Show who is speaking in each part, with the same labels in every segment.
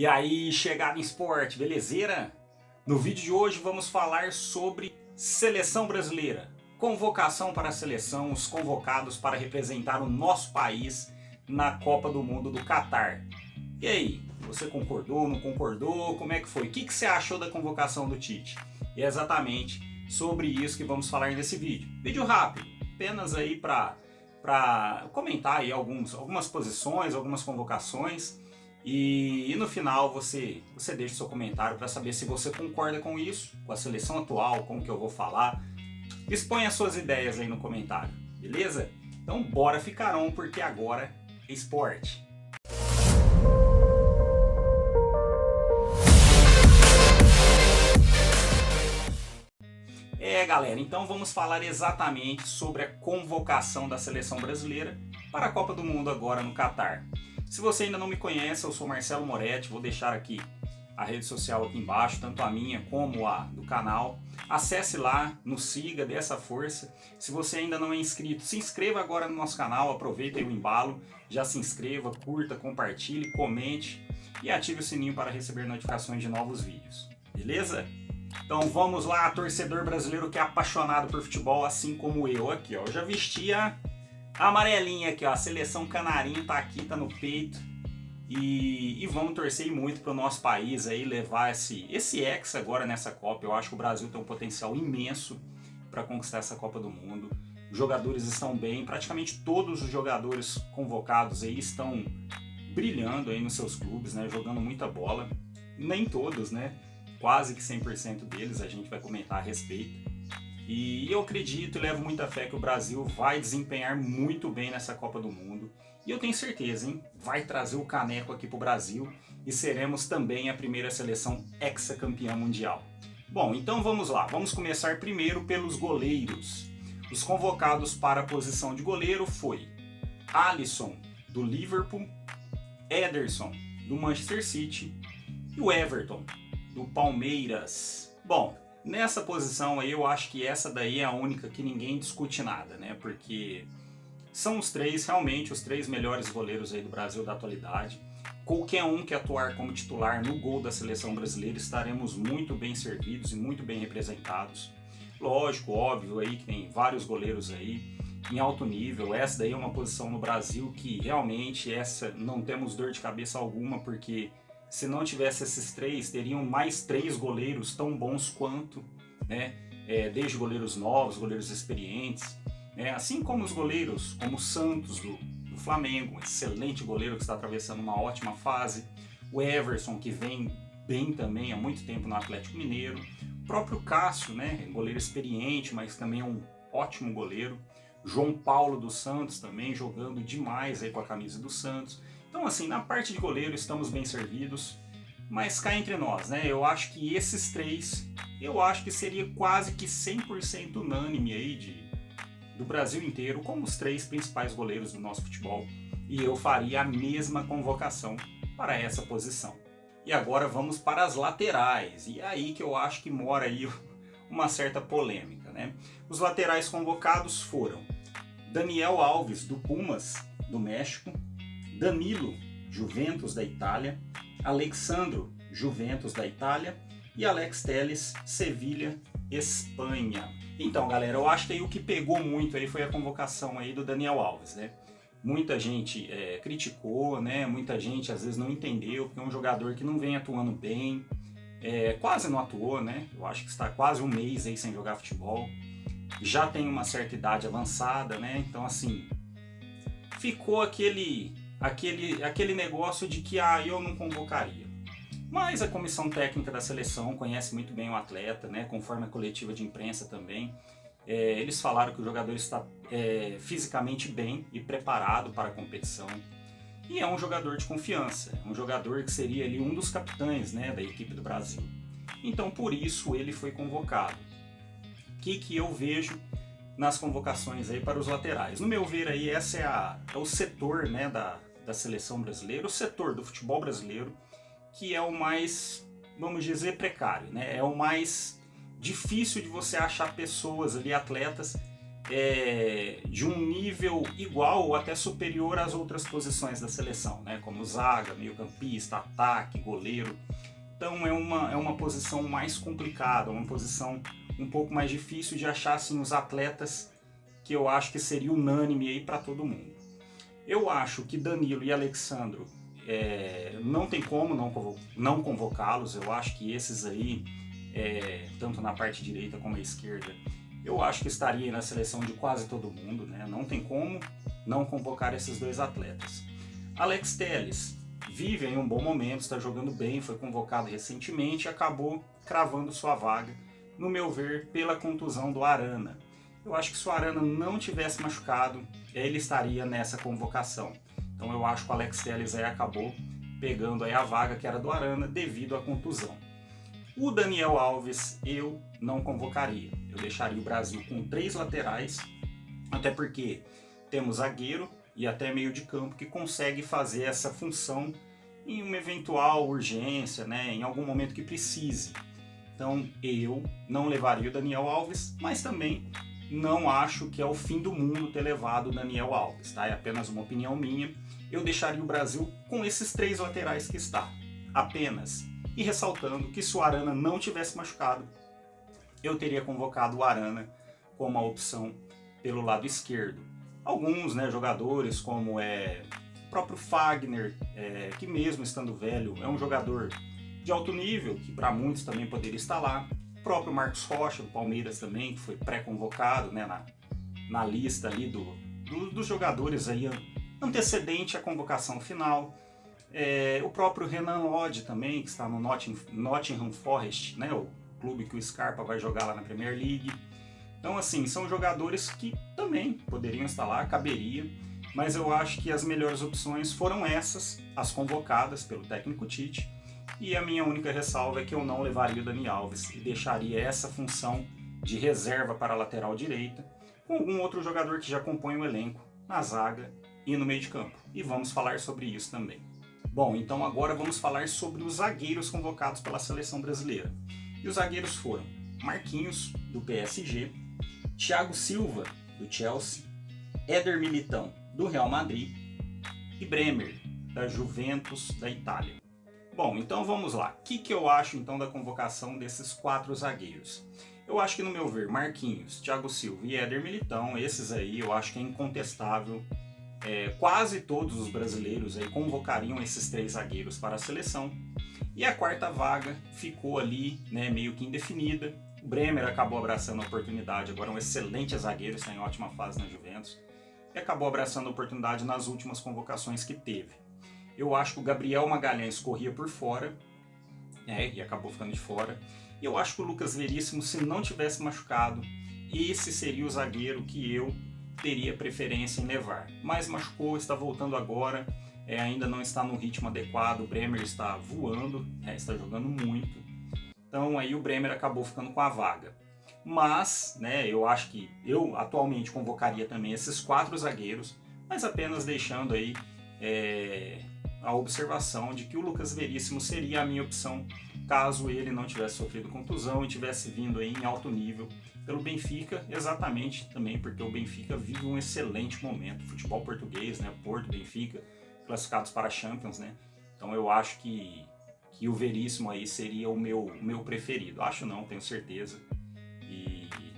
Speaker 1: E aí, chegada em esporte, belezeira? No vídeo de hoje vamos falar sobre seleção brasileira. Convocação para a seleção, os convocados para representar o nosso país na Copa do Mundo do Catar. E aí, você concordou, não concordou? Como é que foi? O que você achou da convocação do Tite? E é exatamente sobre isso que vamos falar nesse vídeo. Vídeo rápido, apenas aí para comentar aí algumas posições, algumas convocações. E no final você deixa o seu comentário para saber se você concorda com isso, com a seleção atual, com o que eu vou falar. Exponha as suas ideias aí no comentário, beleza? Então bora ficar on, porque agora é esporte. Galera, então vamos falar exatamente sobre a convocação da seleção brasileira para a Copa do Mundo agora no Catar. Se você ainda não me conhece, eu sou Marcelo Moretti, vou deixar aqui a rede social aqui embaixo, tanto a minha como a do canal. Acesse lá, nos siga, dê essa força. Se você ainda não é inscrito, se inscreva agora no nosso canal, aproveita aí o embalo, já se inscreva, curta, compartilhe, comente e ative o sininho para receber notificações de novos vídeos, beleza? Então vamos lá, torcedor brasileiro que é apaixonado por futebol, assim como eu aqui, ó. Eu já vesti a amarelinha aqui, ó, a seleção canarinho tá aqui, tá no peito. E vamos torcer muito pro nosso país aí levar esse Hexa agora nessa Copa. Eu acho que o Brasil tem um potencial imenso para conquistar essa Copa do Mundo. Os jogadores estão bem, praticamente todos os jogadores convocados aí estão brilhando aí nos seus clubes, né, jogando muita bola. Nem todos, né? Quase que 100% deles, a gente vai comentar a respeito. E eu acredito e levo muita fé que o Brasil vai desempenhar muito bem nessa Copa do Mundo. E eu tenho certeza, hein? Vai trazer o caneco aqui pro Brasil e seremos também a primeira seleção hexacampeã mundial. Bom, então vamos lá. Vamos começar primeiro pelos goleiros. Os convocados para a posição de goleiro foi Alisson, do Liverpool, Ederson, do Manchester City e o Everton, do Palmeiras. Bom, nessa posição aí eu acho que essa daí é a única que ninguém discute nada, né? Porque são os três, realmente, os três melhores goleiros aí do Brasil da atualidade. Qualquer um que atuar como titular no gol da seleção brasileira estaremos muito bem servidos e muito bem representados. Lógico, óbvio aí que tem vários goleiros aí em alto nível. Essa daí é uma posição no Brasil que realmente essa não temos dor de cabeça alguma, porque se não tivesse esses três, teriam mais três goleiros tão bons quanto, né? Desde goleiros novos, goleiros experientes, né? Assim como os goleiros, como o Santos do Flamengo, um excelente goleiro que está atravessando uma ótima fase, o Everson, que vem bem também há muito tempo no Atlético Mineiro, o próprio Cássio, né? Goleiro experiente, mas também é um ótimo goleiro, João Paulo dos Santos também jogando demais aí com a camisa do Santos. Então assim, na parte de goleiro estamos bem servidos, mas cá entre nós, né? Eu acho que esses três, eu acho que seria quase que 100% unânime aí do Brasil inteiro, como os três principais goleiros do nosso futebol, e eu faria a mesma convocação para essa posição. E agora vamos para as laterais, e é aí que eu acho que mora aí uma certa polêmica, né? Os laterais convocados foram Daniel Alves, do Pumas, do México, Danilo, Juventus da Itália, Alexandro, Juventus da Itália e Alex Telles, Sevilha, Espanha. Então, galera, eu acho que aí o que pegou muito aí foi a convocação aí do Daniel Alves, né? Muita gente criticou, né? Muita gente às vezes não entendeu, porque é um jogador que não vem atuando bem, quase não atuou, né? Eu acho que está quase um mês aí sem jogar futebol, já tem uma certa idade avançada, né? Então, assim, ficou aquele negócio de que eu não convocaria. Mas a comissão técnica da seleção conhece muito bem o atleta, né? Conforme a coletiva de imprensa também. Eles falaram que o jogador está fisicamente bem e preparado para a competição. E é um jogador de confiança, um jogador que seria ali um dos capitães, né, da equipe do Brasil. Então por isso ele foi convocado. O que eu vejo nas convocações aí para os laterais? No meu ver aí, esse é o setor, né, da seleção brasileira, o setor do futebol brasileiro, que é o mais, vamos dizer, precário, né? É o mais difícil de você achar pessoas ali, atletas, de um nível igual ou até superior às outras posições da seleção, né? Como zaga, meio-campista, ataque, goleiro. Então é uma posição mais complicada, uma posição um pouco mais difícil de achar assim, os atletas que eu acho que seria unânime aí para todo mundo. Eu acho que Danilo e Alexandro não tem como não convocá-los. Eu acho que esses aí, tanto na parte direita como a esquerda, eu acho que estaria aí na seleção de quase todo mundo, né? Não tem como não convocar esses dois atletas. Alex Telles vive em um bom momento, está jogando bem, foi convocado recentemente e acabou cravando sua vaga, no meu ver, pela contusão do Arana. Eu acho que se o Arana não tivesse machucado, ele estaria nessa convocação. Então eu acho que o Alex Telles aí acabou pegando aí a vaga que era do Arana devido à contusão. O Daniel Alves eu não convocaria. Eu deixaria o Brasil com 3 laterais, até porque temos zagueiro e até meio de campo que consegue fazer essa função em uma eventual urgência, né, em algum momento que precise. Então eu não levaria o Daniel Alves, mas também não acho que é o fim do mundo ter levado o Daniel Alves, tá? É apenas uma opinião minha. Eu deixaria o Brasil com esses 3 laterais que está, apenas. E ressaltando que se o Arana não tivesse machucado, eu teria convocado o Arana como a opção pelo lado esquerdo. Alguns, né, jogadores como o próprio Fagner, que mesmo estando velho, é um jogador de alto nível, que para muitos também poderia estar lá. O próprio Marcos Rocha, do Palmeiras também, que foi pré-convocado, né, na lista ali dos jogadores aí antecedente à convocação final. O próprio Renan Lodge também, que está no Nottingham Forest, né, o clube que o Scarpa vai jogar lá na Premier League. Então, assim, são jogadores que também poderiam estar lá, caberia, mas eu acho que as melhores opções foram essas, as convocadas pelo técnico Tite, e a minha única ressalva é que eu não levaria o Dani Alves e deixaria essa função de reserva para a lateral direita com algum outro jogador que já compõe o elenco na zaga e no meio de campo. E vamos falar sobre isso também. Bom, então agora vamos falar sobre os zagueiros convocados pela seleção brasileira. E os zagueiros foram Marquinhos, do PSG, Thiago Silva, do Chelsea, Éder Militão, do Real Madrid e Bremer, da Juventus, da Itália. Bom, então vamos lá. O que eu acho então da convocação desses 4 zagueiros? Eu acho que, no meu ver, Marquinhos, Thiago Silva e Éder Militão, esses aí eu acho que é incontestável. Quase todos os brasileiros aí convocariam esses 3 zagueiros para a seleção. E a 4ª vaga ficou ali, né, meio que indefinida. O Bremer acabou abraçando a oportunidade, agora é um excelente zagueiro, está em ótima fase na Juventus. E acabou abraçando a oportunidade nas últimas convocações que teve. Eu acho que o Gabriel Magalhães corria por fora, e acabou ficando de fora. E eu acho que o Lucas Veríssimo, se não tivesse machucado, esse seria o zagueiro que eu teria preferência em levar. Mas machucou, está voltando agora, ainda não está no ritmo adequado. O Bremer está voando, está jogando muito. Então aí o Bremer acabou ficando com a vaga. Mas, né, eu acho que eu atualmente convocaria também esses 4 zagueiros, mas apenas deixando aí a observação de que o Lucas Veríssimo seria a minha opção caso ele não tivesse sofrido contusão e tivesse vindo aí em alto nível pelo Benfica, exatamente também porque o Benfica vive um excelente momento. Futebol português, né, Porto, Benfica, classificados para a Champions, né? Então eu acho que o Veríssimo aí seria o meu preferido. Acho não, tenho certeza.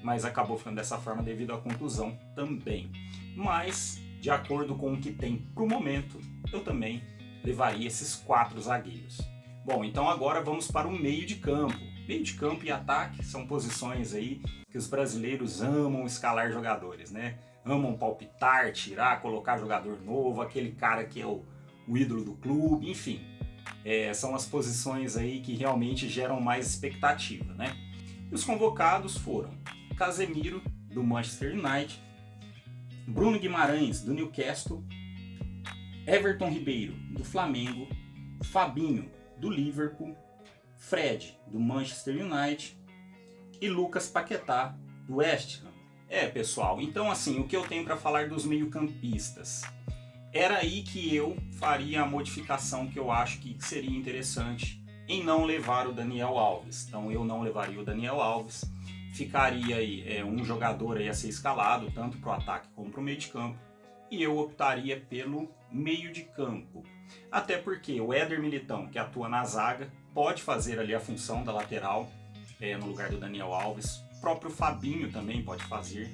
Speaker 1: Mas acabou ficando dessa forma devido à contusão também. Mas, de acordo com o que tem pro momento, eu também levaria esses 4 zagueiros. Bom, então agora vamos para o meio de campo. Meio de campo e ataque são posições aí que os brasileiros amam escalar jogadores, né? Amam palpitar, tirar, colocar jogador novo, aquele cara que é o ídolo do clube, enfim. São as posições aí que realmente geram mais expectativa, né? E os convocados foram Casemiro, do Manchester United, Bruno Guimarães, do Newcastle, Everton Ribeiro, do Flamengo, Fabinho, do Liverpool, Fred, do Manchester United e Lucas Paquetá, do West Ham. Pessoal, então assim, o que eu tenho para falar dos meio-campistas? Era aí que eu faria a modificação que eu acho que seria interessante em não levar o Daniel Alves. Então eu não levaria o Daniel Alves, ficaria aí um jogador aí a ser escalado, tanto para o ataque como para o meio de campo, e eu optaria pelo meio de campo. Até porque o Éder Militão, que atua na zaga, pode fazer ali a função da lateral, no lugar do Daniel Alves. O próprio Fabinho também pode fazer.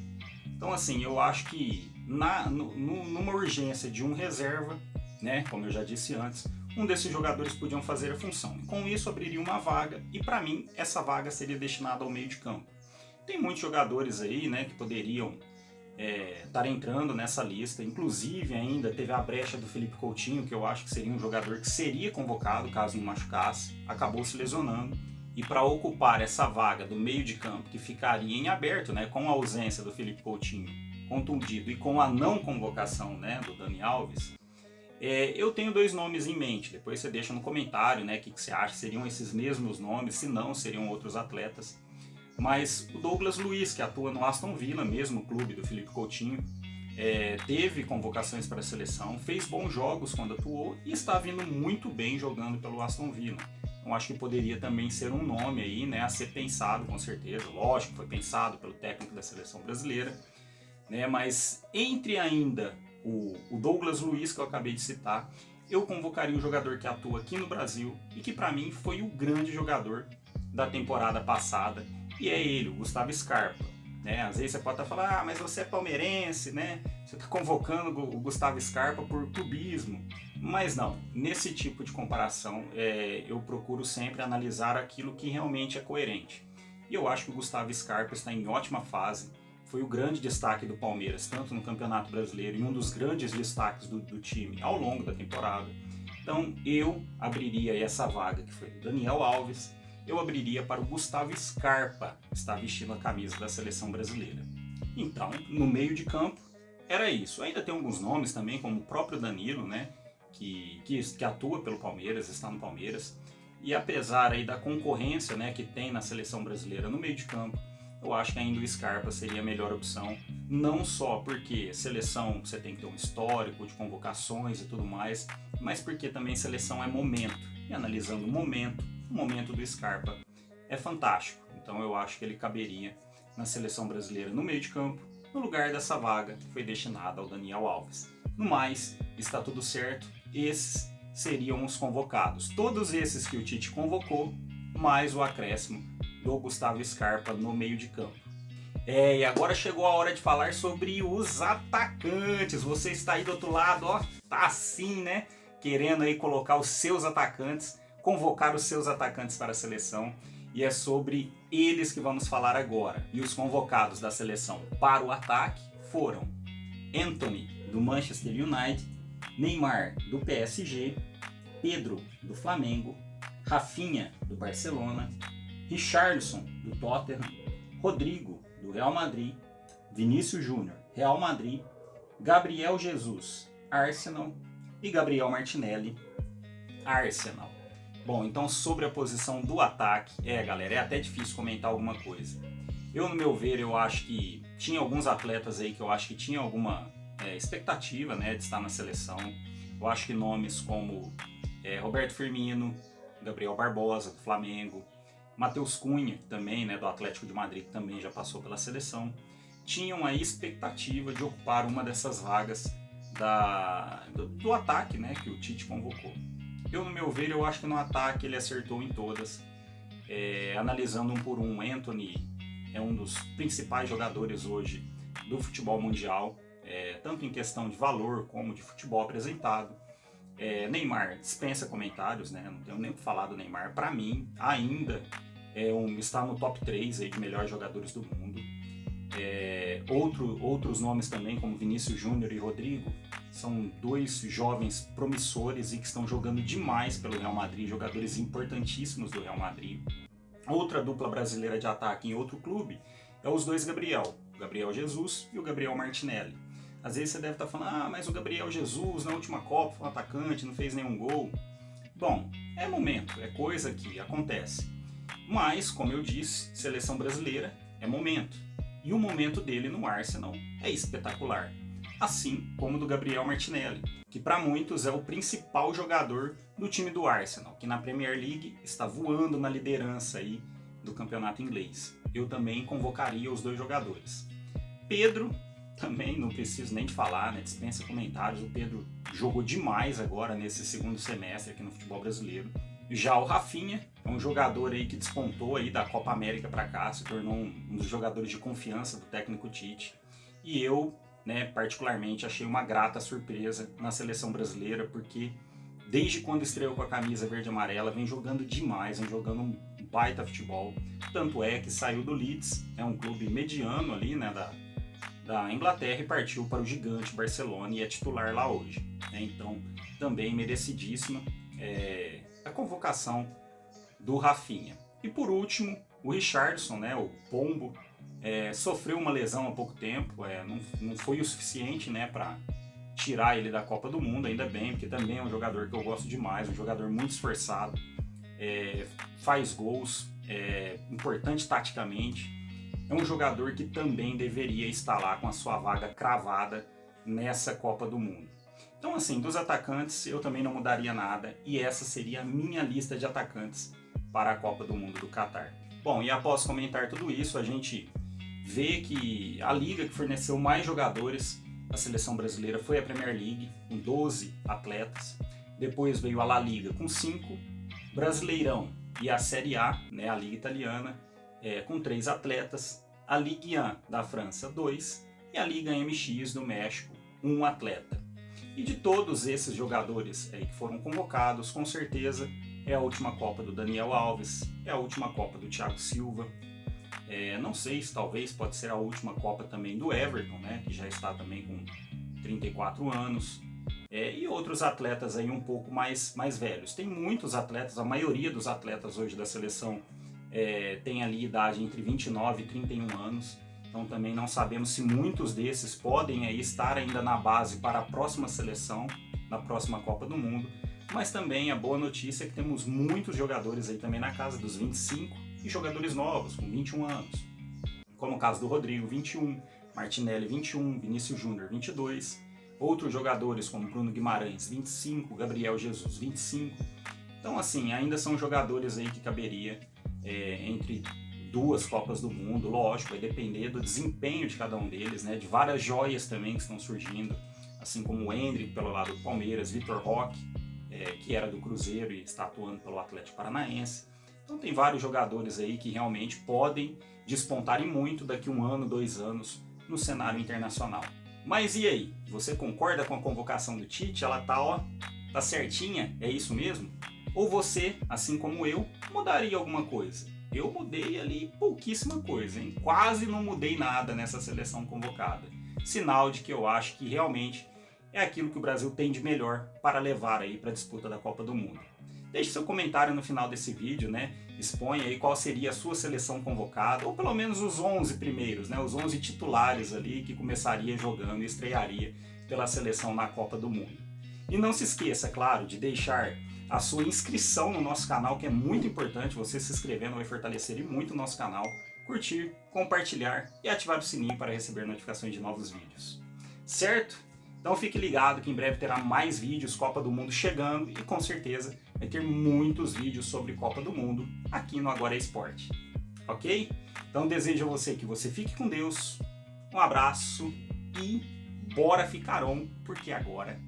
Speaker 1: Então assim, eu acho que numa urgência de um reserva, né, como eu já disse antes, um desses jogadores podiam fazer a função. Com isso abriria uma vaga, e para mim essa vaga seria destinada ao meio de campo. Tem muitos jogadores aí, né, que poderiam estar entrando nessa lista. Inclusive ainda teve a brecha do Felipe Coutinho, que eu acho que seria um jogador que seria convocado caso não machucasse, acabou se lesionando, e para ocupar essa vaga do meio de campo que ficaria em aberto, né, com a ausência do Felipe Coutinho contundido e com a não convocação, né, do Dani Alves, eu tenho dois nomes em mente. Depois você deixa no comentário, né, o que você acha, seriam esses mesmos nomes, se não seriam outros atletas. Mas o Douglas Luiz, que atua no Aston Villa, mesmo clube do Felipe Coutinho, teve convocações para a seleção, fez bons jogos quando atuou e está vindo muito bem jogando pelo Aston Villa. Então acho que poderia também ser um nome aí, né, a ser pensado, com certeza. Lógico que foi pensado pelo técnico da seleção brasileira, né, mas entre ainda o Douglas Luiz, que eu acabei de citar, eu convocaria um jogador que atua aqui no Brasil e que para mim foi o grande jogador da temporada passada, e é ele, o Gustavo Scarpa. Né? Às vezes você pode estar falando, mas você é palmeirense, né? Você está convocando o Gustavo Scarpa por clubismo. Mas não, nesse tipo de comparação eu procuro sempre analisar aquilo que realmente é coerente. E eu acho que o Gustavo Scarpa está em ótima fase, foi o grande destaque do Palmeiras, tanto no Campeonato Brasileiro e um dos grandes destaques do time ao longo da temporada. Então eu abriria essa vaga que foi do Daniel Alves, eu abriria para o Gustavo Scarpa, que está vestindo a camisa da seleção brasileira. Então, no meio de campo, era isso. Ainda tem alguns nomes também, como o próprio Danilo, né, que atua pelo Palmeiras, está no Palmeiras. E apesar aí da concorrência, né, que tem na seleção brasileira no meio de campo, eu acho que ainda o Scarpa seria a melhor opção. Não só porque seleção você tem que ter um histórico de convocações e tudo mais, mas porque também seleção é momento. E analisando o momento do Scarpa é fantástico. Então eu acho que ele caberia na seleção brasileira no meio de campo, no lugar dessa vaga que foi destinada ao Daniel Alves. No mais, está tudo certo. Esses seriam os convocados. Todos esses que o Tite convocou, mais o acréscimo do Gustavo Scarpa no meio de campo. E agora chegou a hora de falar sobre os atacantes. Você está aí do outro lado, ó, tá assim, né? Querendo aí colocar os seus atacantes, convocar os seus atacantes para a seleção, e é sobre eles que vamos falar agora. E os convocados da seleção para o ataque foram Antony, do Manchester United, Neymar, do PSG, Pedro, do Flamengo, Rafinha, do Barcelona, Richarlison, do Tottenham, Rodrigo, do Real Madrid, Vinícius Júnior, Real Madrid, Gabriel Jesus, Arsenal, e Gabriel Martinelli, Arsenal. Bom, então sobre a posição do ataque, galera, é até difícil comentar alguma coisa. Eu, no meu ver, eu acho que tinha alguns atletas aí que eu acho que tinha alguma expectativa, né, de estar na seleção. Eu acho que nomes como Roberto Firmino, Gabriel Barbosa, do Flamengo, Matheus Cunha, também, né, do Atlético de Madrid, que também já passou pela seleção, tinham a expectativa de ocupar uma dessas vagas do ataque, né, que o Tite convocou. Eu, no meu ver, eu acho que no ataque ele acertou em todas. Analisando um por um, Antony é um dos principais jogadores hoje do futebol mundial, tanto em questão de valor como de futebol apresentado. Neymar dispensa comentários, né? Não tenho nem o que falar do Neymar. Para mim, ainda está no top 3 aí de melhores jogadores do mundo. Outros nomes também, como Vinícius Júnior e Rodrigo, são dois jovens promissores e que estão jogando demais pelo Real Madrid, jogadores importantíssimos do Real Madrid. Outra dupla brasileira de ataque em outro clube é os dois Gabriel, o Gabriel Jesus e o Gabriel Martinelli. Às vezes você deve estar falando, mas o Gabriel Jesus na última Copa foi um atacante, não fez nenhum gol. Bom, é momento, é coisa que acontece. Mas, como eu disse, seleção brasileira é momento. E o momento dele no Arsenal é espetacular. Assim como o do Gabriel Martinelli, que para muitos é o principal jogador do time do Arsenal, que na Premier League está voando na liderança aí do campeonato inglês. Eu também convocaria os dois jogadores. Pedro, também não preciso nem de falar, né? Dispensa comentários. O Pedro jogou demais agora nesse segundo semestre aqui no futebol brasileiro. Já o Rafinha é um jogador aí que despontou aí da Copa América para cá, se tornou um dos jogadores de confiança do técnico Tite. E eu, né, particularmente, achei uma grata surpresa na seleção brasileira, porque desde quando estreou com a camisa verde e amarela, vem jogando demais, vem jogando um baita futebol. Tanto é que saiu do Leeds, é um clube mediano ali, né, da Inglaterra, e partiu para o gigante Barcelona e é titular lá hoje. Então, também merecidíssima a convocação do Rafinha. E por último, o Richarlison, né, o Pombo, sofreu uma lesão há pouco tempo, não foi o suficiente, né, para tirar ele da Copa do Mundo, ainda bem, porque também é um jogador que eu gosto demais, um jogador muito esforçado, faz gols, importante taticamente, é um jogador que também deveria estar lá com a sua vaga cravada nessa Copa do Mundo. Então, assim, dos atacantes eu também não mudaria nada, e essa seria a minha lista de atacantes para a Copa do Mundo do Catar. Bom, e após comentar tudo isso, a gente vê que a liga que forneceu mais jogadores à seleção brasileira foi a Premier League, com 12 atletas. Depois veio a La Liga com 5, Brasileirão e a Série A, né, a Liga Italiana, com 3 atletas, a Ligue 1 da França 2 e a Liga MX do México 1 atleta. E de todos esses jogadores que foram convocados, com certeza é a última Copa do Daniel Alves, é a última Copa do Thiago Silva, não sei se talvez pode ser a última Copa também do Everton, né, que já está também com 34 anos, e outros atletas aí um pouco mais velhos. Tem muitos atletas, a maioria dos atletas hoje da seleção tem ali idade entre 29 e 31 anos, então também não sabemos se muitos desses podem estar ainda na base para a próxima seleção, na próxima Copa do Mundo, mas também a boa notícia é que temos muitos jogadores aí também na casa dos 25 e jogadores novos, com 21 anos, como o caso do Rodrigo, 21, Martinelli, 21, Vinícius Júnior, 22, outros jogadores como Bruno Guimarães, 25, Gabriel Jesus, 25, então assim, ainda são jogadores aí que caberia entre 2 Copas do Mundo, lógico, vai depender do desempenho de cada um deles, né, de várias joias também que estão surgindo, assim como o Endrick pelo lado do Palmeiras, Vitor Roque, que era do Cruzeiro e está atuando pelo Atlético Paranaense. Então tem vários jogadores aí que realmente podem despontar e muito daqui 1 ano, 2 anos no cenário internacional. Mas e aí? Você concorda com a convocação do Tite? Ela tá certinha? É isso mesmo? Ou você, assim como eu, mudaria alguma coisa? Eu mudei ali pouquíssima coisa, hein? Quase não mudei nada nessa seleção convocada. Sinal de que eu acho que realmente é aquilo que o Brasil tem de melhor para levar aí para a disputa da Copa do Mundo. Deixe seu comentário no final desse vídeo, né? Exponha aí qual seria a sua seleção convocada, ou pelo menos os 11 primeiros, né? Os 11 titulares ali que começaria jogando e estrearia pela seleção na Copa do Mundo. E não se esqueça, claro, de deixar a sua inscrição no nosso canal, que é muito importante. Você se inscrevendo vai fortalecer muito o nosso canal, curtir, compartilhar e ativar o sininho para receber notificações de novos vídeos. Certo? Então fique ligado que em breve terá mais vídeos Copa do Mundo chegando e com certeza vai ter muitos vídeos sobre Copa do Mundo aqui no Agora é Esporte. Ok? Então desejo a você que você fique com Deus, um abraço e bora ficar on, porque agora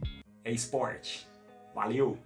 Speaker 1: é esporte. Valeu!